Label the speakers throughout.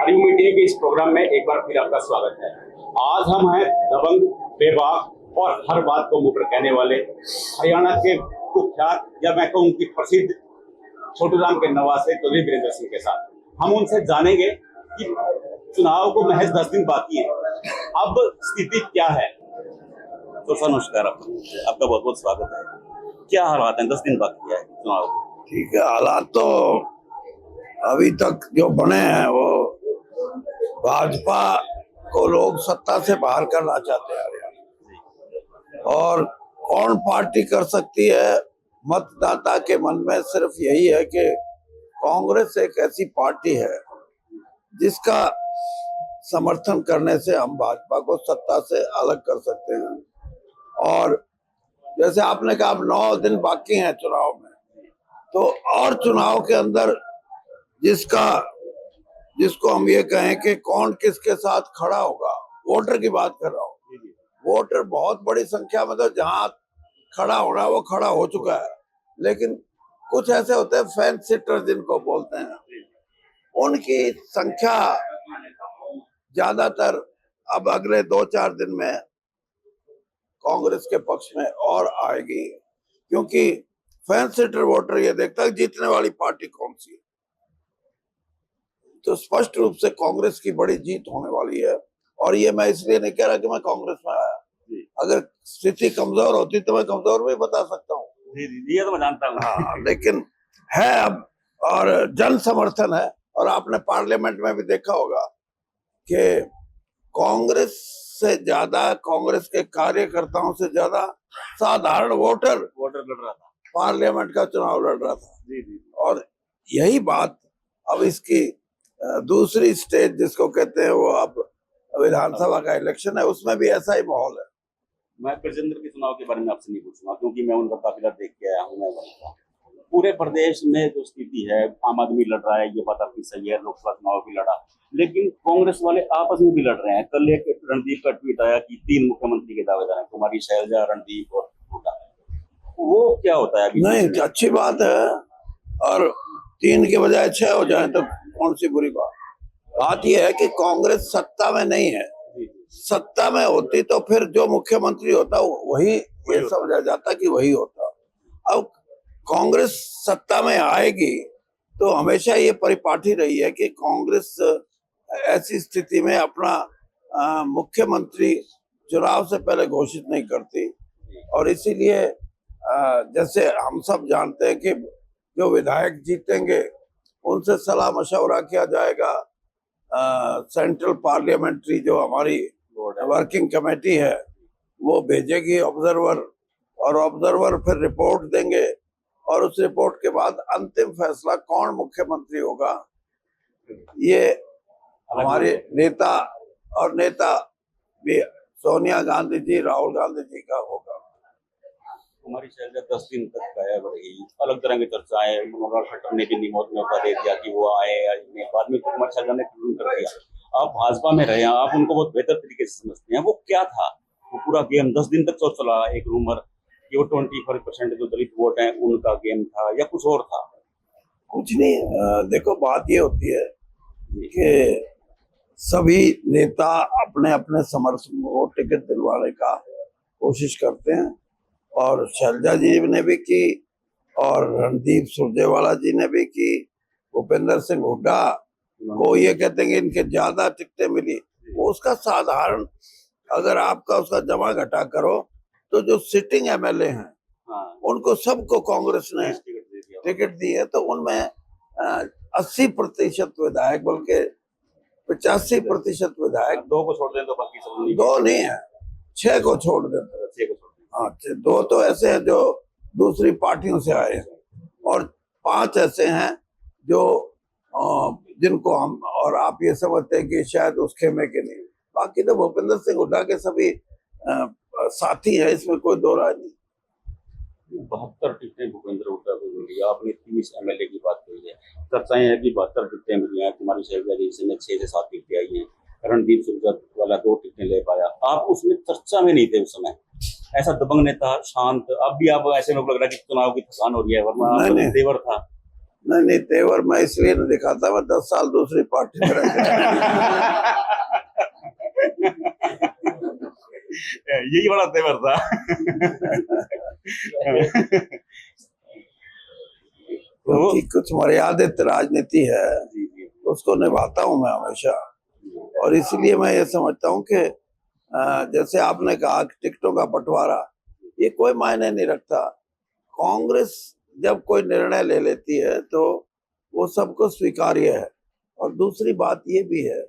Speaker 1: Hariom TV के इस programme में एक बार फिर आपका स्वागत है। आज हम हैं दबंग, बेबाक और हर बात को मुंह पर कहने वाले हरियाणा के कुख्यात या मैं कहूँ कि प्रसिद्ध छोटू राम के नवासे चौधरी वीरेंद्र सिंह के साथ हम उनसे जानेंगे कि चुनाव को महज 10 दिन बाकी है, अब स्थिति क्या है। तो सर नमस्कार, आपका बहुत बहुत स्वागत है। क्या हालात हैं? 10 दिन बाकी है चुनाव को।
Speaker 2: ठीक है, हालात तो अभी तक जो बने हैं वो भाजपा को लोग सत्ता से बाहर करना चाहते हैं हरियाणा। और कौन पार्टी कर सकती है, मतदाता के मन में सिर्फ यही है कि कांग्रेस एक ऐसी पार्टी है जिसका समर्थन करने से हम भाजपा को सत्ता से अलग कर सकते हैं। और जैसे आपने कहा अब 9 दिन बाकी हैं चुनाव में, तो और चुनाव के अंदर जिसको हम ये कहें कि कौन किसके साथ खड़ा होगा, वोटर की बात कर रहा हूँ। वोटर बहुत बड़ी संख्या में, तो जहां खड़ा होना वो खड़ा हो चुका है, लेकिन कुछ ऐसे होते हैं फैन सिटर जिनको बोलते हैं, उनकी संख्या ज्यादातर अब अगले 2-4 दिन में कांग्रेस के पक्ष में और आएगी, क्योंकि फैन सिटर वोटर ये देखता है जीतने वाली पार्टी कौन सी है। तो स्पष्ट रूप से कांग्रेस की बड़ी जीत होने वाली है। और ये मैं इसलिए नहीं कह रहा कि मैं कांग्रेस में आया, अगर स्थिति कमजोर होती तो मैं कमजोर में बता सकता हूँ।
Speaker 1: ये तो मैं जानता हूँ।
Speaker 2: हाँ, लेकिन है अब, और जन समर्थन है। और आपने पार्लियामेंट में भी देखा होगा कि कांग्रेस से ज्यादा, कांग्रेस के कार्यकर्ताओं से ज्यादा साधारण वोटर
Speaker 1: लड़ रहा था,
Speaker 2: पार्लियामेंट का चुनाव लड़ रहा था। और यही बात अब इसकी दूसरी स्टेज जिसको कहते हैं वो अब विधानसभा का इलेक्शन है, उसमें भी ऐसा ही माहौल है।
Speaker 1: मैं गजेंद्र के चुनाव के बारे में आपसे नहीं पूछूंगा, क्योंकि मैं उनका काफिला देख के आया हूँ। मैं पूरे प्रदेश में जो स्थिति है, आम आदमी लड़ रहा है, ये बात आपकी सही है, लोकसभा चुनाव भी लड़ा, लेकिन कांग्रेस वाले आपस में भी लड़ रहे हैं। कल एक रणदीप का ट्वीट आया कि 3 मुख्यमंत्री के दावेदार हैं, कुमारी शैलजा, रणदीप और हुड्डा। वो क्या होता है अभी? नहीं,
Speaker 2: अच्छी बात है, और 3 के बजाय 6 हो जाए तो कौन सी बुरी बात। बात यह है कि कांग्रेस सत्ता में नहीं है। सत्ता में होती तो फिर जो मुख्यमंत्री होता वही ये समझा जाता कि वही होता। अब कांग्रेस सत्ता में आएगी तो हमेशा ये परिपाटी रही है कि कांग्रेस ऐसी स्थिति में अपना मुख्यमंत्री चुनाव से पहले घोषित नहीं करती। और इसीलिए जैसे हम सब जानते हैं कि जो विधायक जीतेंगे उनसे सलाह मशवरा किया जाएगा। सेंट्रल पार्लियामेंट्री जो हमारी वर्किंग कमेटी है वो भेजेगी ऑब्जर्वर, और ऑब्जर्वर फिर रिपोर्ट देंगे, और उस रिपोर्ट के बाद अंतिम फैसला कौन मुख्यमंत्री होगा ये हमारे नेता भी सोनिया गांधी जी, राहुल गांधी जी का होगा।
Speaker 1: कुमारी शैलजा 10 दिन तक गायब रही, अलग तरह की चर्चाएं, मनोहर खट्टर ने भी निमोद न्योता दे दिया कि वो आए, बाद में कुमारी शैलजा ने खत्म कर दिया। आप भाजपा में रहे, आप उनको बहुत बेहतर तरीके से समझते हैं। वो क्या था वो पूरा गेम? 10 दिन तक तो चला एक रूमर कि वो 24% जो दलित वोट है उनका गेम था, या कुछ और था?
Speaker 2: कुछ नहीं, देखो बात ये होती है कि सभी नेता अपने अपने समर्थन को टिकट दिलवाने का कोशिश करते हैं, और शैलजा जी ने भी की, और रणदीप सुरजेवाला जी ने भी की। भूपेंद्र सिंह हुड्डा को ये कहते हैं कि इनके ज्यादा टिकटें मिली, वो उसका साधारण, अगर आपका उसका जमा घटा करो तो जो सिटिंग एमएलए हैं उनको सबको कांग्रेस ने टिकट दी है। तो उनमें 80% विधायक, बल्कि 85% विधायक,
Speaker 1: 2 को छोड़ दें तो बाकी सब
Speaker 2: 2 नहीं है, 6 को छोड़ देते। हाँ, 2 तो ऐसे हैं जो दूसरी पार्टियों से आए हैं, और 5 ऐसे हैं जो जिनको हम और आप ये समझते हैं कि शायद उस खेमे के नहीं। बाकी तो भूपेंद्र सिंह हुड्डा के सभी साथी हैं, इसमें कोई दो राय नहीं।
Speaker 1: 72 टिकटें भूपेंद्र हुड्डा को मिली। आपने 30 एमएलए की बात कही है, चर्चाएं हैं कि 72 टिकटें मिली हैं। कुमारी शैलजा जी से 6 से 7 टिकटें आई हैं, रणदीप सुरजेवाला 2 टिकटें ले पाया। आप उसमें चर्चा में नहीं थे उस समय, ऐसा दबंग नेता, शांत। अब भी आप ऐसे में लग रहा है कि चुनाव की थकान हो रही है, वरना देवर था।
Speaker 2: नहीं नहीं, तेवर मैं इसलिए नहीं दिखाता, मैं 10 साल दूसरी पार्टी में रह गया।
Speaker 1: यही बड़ा तेवर था।
Speaker 2: क्योंकि कुछ मर्यादित राजनीति है,
Speaker 1: जी जी
Speaker 2: उसको निभाता हूं मैं हमेशा। और इसलिए मैं ये समझता हूं कि जैसे आपने कहा कि टिकटों का बंटवारा, ये कोई मायने नहीं रखता। कांग्रेस जब कोई निर्णय ले लेती है तो वो सबको स्वीकार्य है। और दूसरी बात ये भी है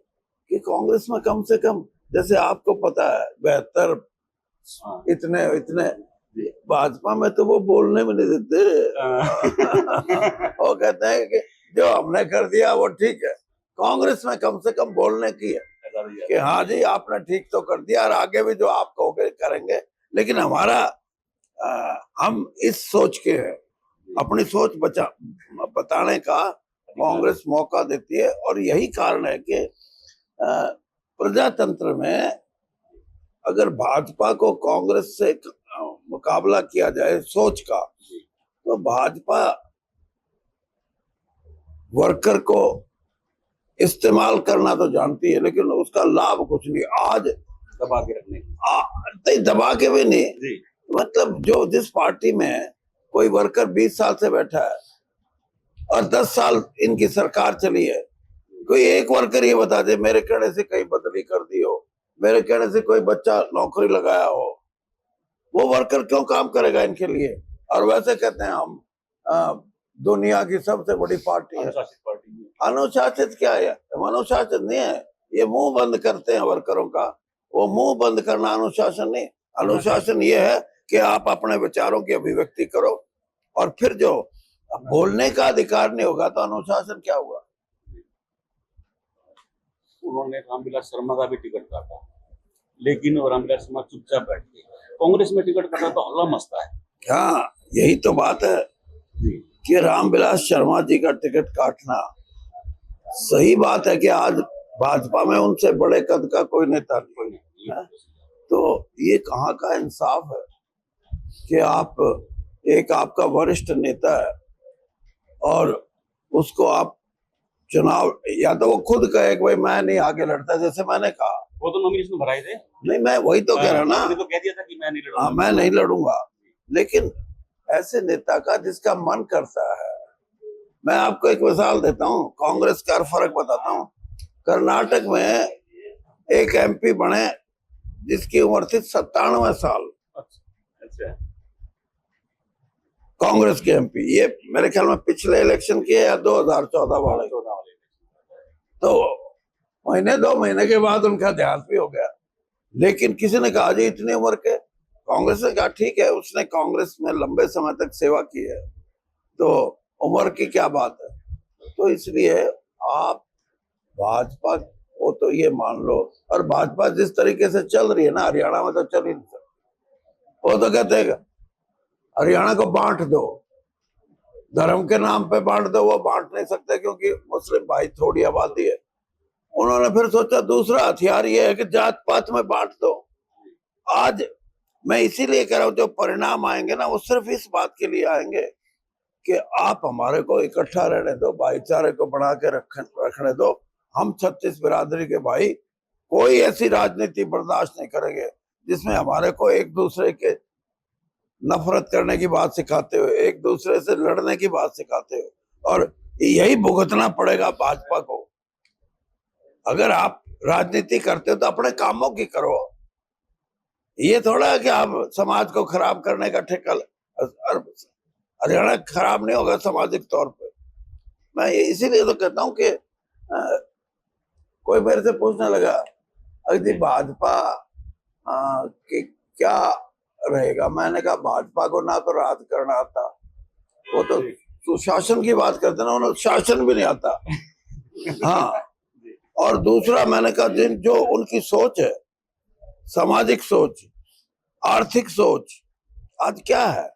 Speaker 2: कि कांग्रेस में कम से कम, जैसे आपको पता है, 72
Speaker 1: हाँ।
Speaker 2: इतने इतने, भाजपा में तो वो बोलने में नहीं देते। वो कहते हैं कि जो हमने कर दिया वो ठीक है। कांग्रेस में कम से कम बोलने की है कि हाँ जी आपने ठीक तो कर दिया, और आगे भी जो आप कहोगे करेंगे। लेकिन हमारा हम इस सोच के हैं, अपनी सोच बताने का कांग्रेस मौका देती है। और यही कारण है कि प्रजातंत्र में अगर भाजपा को कांग्रेस से मुकाबला किया जाए सोच का, तो भाजपा वर्कर को इस्तेमाल करना तो जानती है, लेकिन उसका लाभ कुछ नहीं। आज
Speaker 1: दबा के रखने
Speaker 2: नहीं, दबा के भी नहीं
Speaker 1: जी।
Speaker 2: मतलब जो जिस पार्टी में कोई वर्कर 20 साल से बैठा है और 10 साल इनकी सरकार चली है, कोई एक वर्कर ये बता दे मेरे कहने से कहीं बदली कर दी हो, मेरे कहने से कोई बच्चा नौकरी लगाया हो, वो वर्कर क्यों काम करेगा इनके लिए? और वैसे कहते हैं हम दुनिया की सबसे बड़ी पार्टी है। अनुशासित क्या है? अनुशासित नहीं है, ये मुंह बंद करते हैं वर्करों का। वो मुंह बंद करना अनुशासन नहीं। अनुशासन ये है कि आप अपने विचारों की अभिव्यक्ति करो, और फिर जो बोलने का अधिकार नहीं होगा तो अनुशासन क्या हुआ?
Speaker 1: उन्होंने रामविलास शर्मा का भी टिकट काटा, लेकिन रामविलास शर्मा चुपचाप बैठ गए। कांग्रेस में टिकट काटा तो हल्ला मचता है।
Speaker 2: हाँ, यही तो बात है कि रामविलास शर्मा जी का टिकट काटना सही बात है कि आज भाजपा में उनसे बड़े कद का कोई नेता नहीं है। तो ये कहाँ का इंसाफ है कि आप एक आपका वरिष्ठ नेता है और उसको आप चुनाव, या तो वो खुद कहे कि भाई मैं नहीं आगे लड़ता, जैसे मैंने कहा।
Speaker 1: वो तो नॉमिनेशन भराए थे।
Speaker 2: नहीं, मैं वही तो कह रहा ना,
Speaker 1: तो कह दिया था कि मैं नहीं लड़ूंगा।
Speaker 2: हाँ, मैं नहीं लड़ूंगा। लेकिन ऐसे नेता का जिसका मन करता है, मैं आपको एक मिसाल देता हूँ, कांग्रेस का फर्क बताता हूँ। कर्नाटक में एक एमपी बने जिसकी उम्र थी 97 साल।
Speaker 1: अच्छा।
Speaker 2: कांग्रेस के एमपी, ये मेरे ख्याल में पिछले इलेक्शन के या 2014 वाले। तो महीने 2 महीने के बाद उनका देहांत भी हो गया। लेकिन किसी ने कहा जी इतनी उम्र के, कांग्रेस ने कहा ठीक है, उसने कांग्रेस में लंबे समय तक सेवा की है, तो उम्र की क्या बात है। तो इसलिए आप भाजपा को तो ये मान लो, और भाजपा जिस तरीके से चल रही है ना, हरियाणा में तो चल ही नहीं सकती। वो तो कहते हैं हरियाणा को बांट दो, धर्म के नाम पे बांट दो। वो बांट नहीं सकते क्योंकि मुस्लिम भाई थोड़ी आबादी है। उन्होंने फिर सोचा दूसरा हथियार ये है कि जात पात में बांट दो। आज मैं इसीलिए कह रहा हूं, जो परिणाम आएंगे ना वो सिर्फ इस बात के लिए आएंगे कि आप हमारे को इकट्ठा रहने दो, भाईचारे को बना के रखने दो। हम 36 बिरादरी के भाई कोई ऐसी राजनीति बर्दाश्त नहीं करेंगे जिसमें हमारे को एक दूसरे के नफरत करने की बात सिखाते हो, एक दूसरे से लड़ने की बात सिखाते हो। और यही भुगतना पड़ेगा भाजपा को। अगर आप राजनीति करते हो तो अपने कामों की करो। ये थोड़ा है कि आप समाज को खराब करने का ठेका। हरियाणा खराब नहीं होगा सामाजिक तौर पे। मैं इसीलिए तो कहता हूं कि कोई मेरे से पूछने लगा अरे भाजपा की क्या रहेगा। मैंने कहा भाजपा को ना तो राज करना आता, वो तो सुशासन की बात करते ना, उन्हें शासन भी नहीं आता। हाँ, और दूसरा मैंने कहा जो उनकी सोच है, सामाजिक सोच, आर्थिक सोच, आज क्या है?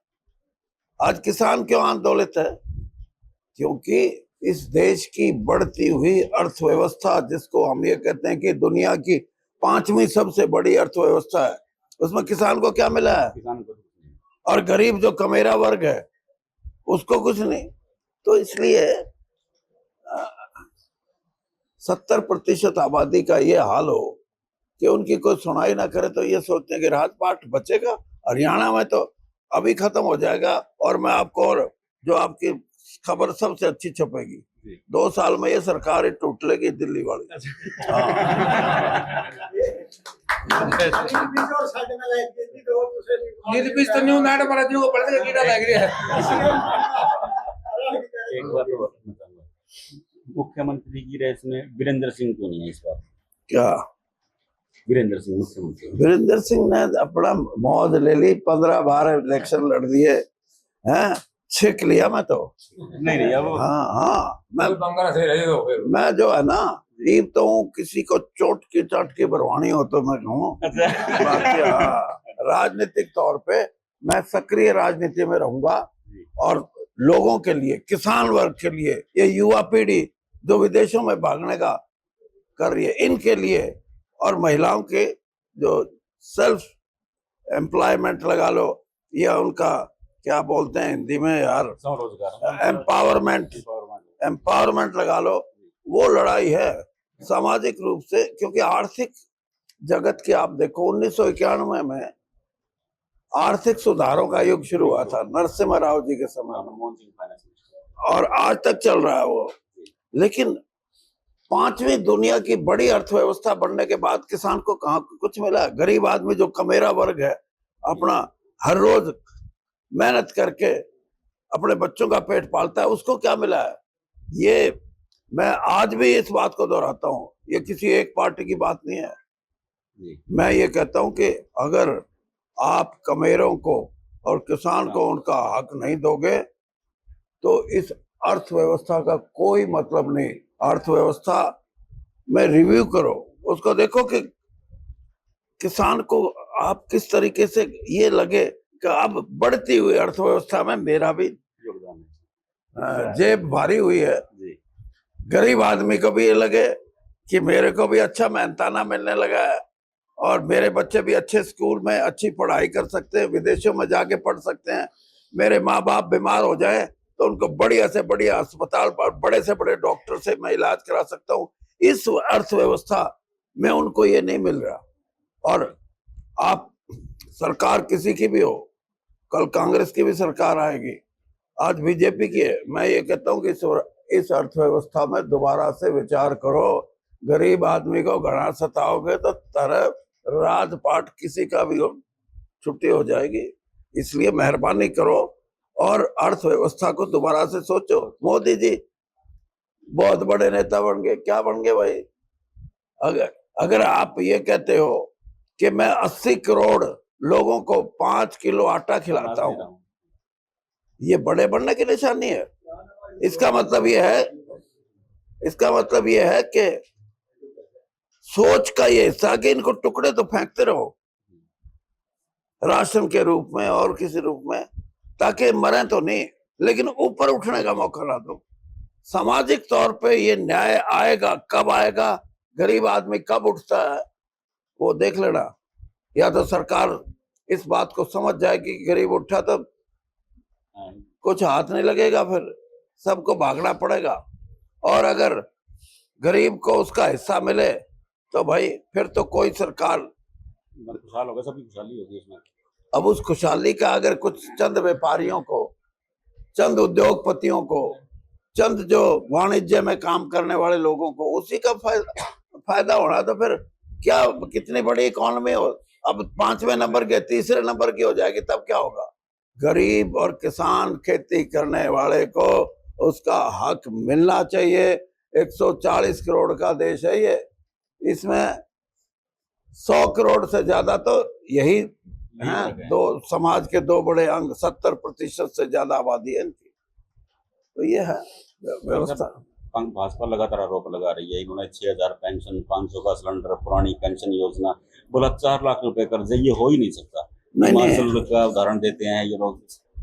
Speaker 2: आज किसान क्यों आंदोलित है? क्योंकि इस देश की बढ़ती हुई अर्थव्यवस्था, जिसको हम ये कहते हैं कि दुनिया की 5वीं सबसे बड़ी अर्थव्यवस्था है, उसमें किसान को क्या मिला है? और गरीब जो कमेरा वर्ग है उसको कुछ नहीं। तो इसलिए 70% आबादी का ये हाल हो कि उनकी कोई सुनाई ना करे, तो ये सोचते हैं कि राजपाट बचेगा। हरियाणा में तो अभी खत्म हो जाएगा। और मैं आपको, और जो आपकी खबर सबसे अच्छी छपेगी, 2 साल में ये सरकार ही टूट लेगी, दिल्ली वाली।
Speaker 1: एक बात और बताऊंगा, मुख्यमंत्री की रेस में वीरेंद्र सिंह क्यों नहीं है इस बार?
Speaker 2: क्या
Speaker 1: वीरेंद्र सिंह मुख्यमंत्री?
Speaker 2: वीरेंद्र सिंह ने अपना मौज ले ली, 15 बार इलेक्शन लड़ दिए हैं, छीक लिया मैं तो।
Speaker 1: नहीं अब
Speaker 2: हाँ, मैं जो है ना, ईब तो हूँ, किसी को चोट की चाट की बरवानी हो तो मैं कहूँ। बाकी राजनीतिक तौर पे मैं सक्रिय राजनीति में रहूंगा, और लोगों के लिए, किसान वर्ग के लिए, ये युवा पीढ़ी जो विदेशों में भागने का कर रही है, इनके लिए, और महिलाओं के जो सेल्फ एम्प्लॉयमेंट लगा लो, या उनका क्या बोलते हैं हिंदी में यार, एम्पावरमेंट लगा लो, वो लड़ाई है सामाजिक रूप से। क्योंकि आर्थिक जगत की आप देखो, 1991 में आर्थिक सुधारों का युग शुरू हुआ था नरसिम्हा राव जी के समय में, और आज तक चल रहा है वो। लेकिन 5वीं दुनिया की बड़ी अर्थव्यवस्था बनने के बाद किसान को कहाँ कुछ मिला? गरीब आदमी जो कमेरा वर्ग है, अपना हर रोज मेहनत करके अपने बच्चों का पेट पालता है, उसको क्या मिला है? ये मैं आज भी इस बात को दोहराता हूँ, ये किसी एक पार्टी की बात नहीं है। मैं ये कहता हूँ कि अगर आप कमेरों को और किसान को उनका हक नहीं दोगे, तो इस अर्थव्यवस्था का कोई मतलब नहीं। अर्थव्यवस्था में रिव्यू करो, उसको देखो कि किसान को आप किस तरीके से ये लगे कि अब बढ़ती हुई अर्थव्यवस्था में मेरा भी योगदान है, जेब भारी हुई है। गरीब आदमी को भी ये लगे कि मेरे को भी अच्छा मेहनताना मिलने लगा है, और मेरे बच्चे भी अच्छे स्कूल में अच्छी पढ़ाई कर सकते हैं, विदेशों में जाके पढ़ सकते हैं। मेरे माँ बाप बीमार हो जाए तो उनको बढ़िया से बढ़िया अस्पताल पर बड़े से बड़े डॉक्टर से मैं इलाज करा सकता हूँ। इस अर्थव्यवस्था में उनको ये नहीं मिल रहा। और आप सरकार किसी की भी हो, कल कांग्रेस की भी सरकार आएगी, आज बीजेपी की है, मैं ये कहता हूँ कि इस अर्थव्यवस्था में दोबारा से विचार करो। गरीब आदमी को घना सताओगे तो तरह राजपाट किसी का भी छुट्टी हो जाएगी। इसलिए मेहरबानी करो और अर्थव्यवस्था को दोबारा से सोचो। मोदी जी बहुत बड़े नेता बन गए, क्या बन गए भाई? अगर आप ये कहते हो कि मैं 80 करोड़ लोगों को 5 किलो आटा खिलाता हूं, ये बड़े बनने की निशानी है। इसका मतलब यह है कि सोच का ये हिस्सा कि इनको टुकड़े तो फेंकते रहो राशन के रूप में और किसी रूप में, ताकि मरे तो नहीं, लेकिन ऊपर उठने का मौका ना दो। सामाजिक तौर पे ये न्याय आएगा, कब आएगा, गरीब आदमी कब उठता है, वो देख लेना। या तो सरकार इस बात को समझ जाएगी कि गरीब उठा तो कुछ हाथ नहीं लगेगा, फिर सबको भागना पड़ेगा। और अगर गरीब को उसका हिस्सा मिले तो भाई फिर तो कोई सरकार
Speaker 1: खुशहाल होगा, सबकी खुशहाली होगी इसमें।
Speaker 2: अब उस खुशहाली का अगर कुछ चंद व्यापारियों को, चंद उद्योगपतियों को, चंद जो वाणिज्य में काम करने वाले लोगों को उसी का फायदा होना, तो फिर क्या, कितनी बड़ी इकोनॉमी हो, अब 5वें नंबर के 3रे नंबर की हो जाएगी, तब क्या होगा? गरीब और किसान खेती करने वाले को उसका हक मिलना चाहिए। 140 करोड़ का देश है ये, इसमें 100 करोड़ से ज्यादा तो यही हैं, दो समाज के 2 बड़े अंग, 70% से ज्यादा आबादी है इनकी। तो ये है व्यवस्था।
Speaker 1: भाजपा लगातार आरोप लगा रही है, इन्होंने 6000 पेंशन, 500 का सिलेंडर, पुरानी पेंशन योजना, बोला 4 लाख रुपए कर्ज, ये हो ही नहीं सकता। हिमाचल का उदाहरण देते हैं ये लोग।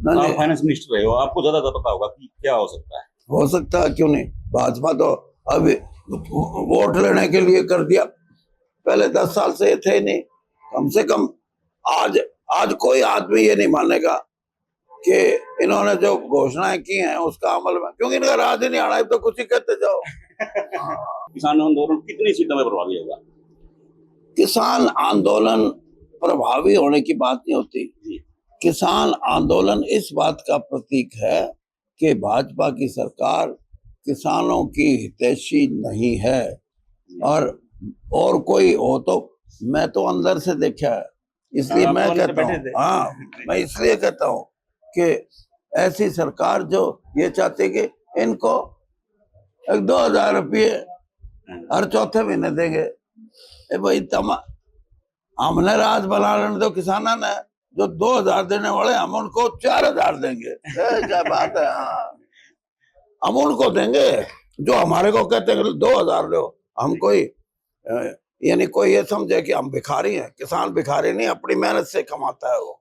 Speaker 1: आप फाइनेंस मिनिस्टर रहे हो, आपको ज्यादा पता होगा कि क्या हो सकता है।
Speaker 2: हो सकता है, क्यों नहीं। भाजपा तो अब वोट लेने के लिए कर दिया, पहले 10 साल से थे नहीं। कम से कम आज कोई आदमी ये नहीं मानेगा कि इन्होंने जो घोषणाएं की हैं उसका अमल में, क्योंकि इनका राज ही नहीं आना है, तो कुछ ही कहते जाओ।
Speaker 1: किसान आंदोलन कितनी सीटों में प्रभावी होगा?
Speaker 2: किसान आंदोलन प्रभावी होने की बात नहीं होती। किसान आंदोलन इस बात का प्रतीक है कि भाजपा की सरकार किसानों की हितैषी नहीं है। और कोई हो तो मैं तो अंदर से देखा है, इसलिए मैं कहता हूँ, हाँ मैं इसलिए कहता हूँ कि ऐसी सरकार जो ये चाहती कि इनको 2,000 रुपये हर चौथे महीने देंगे। भाई हमने राज बना लेने दो किसानों ने, जो 2,000 देने वाले हम उनको 4,000 देंगे। क्या बात है। हाँ, हम उनको देंगे जो हमारे को कहते हैं 2,000 लो। हम कोई यानी कोई ये समझे कि हम भिखारी हैं। किसान भिखारी नहीं, अपनी मेहनत से कमाता है वो।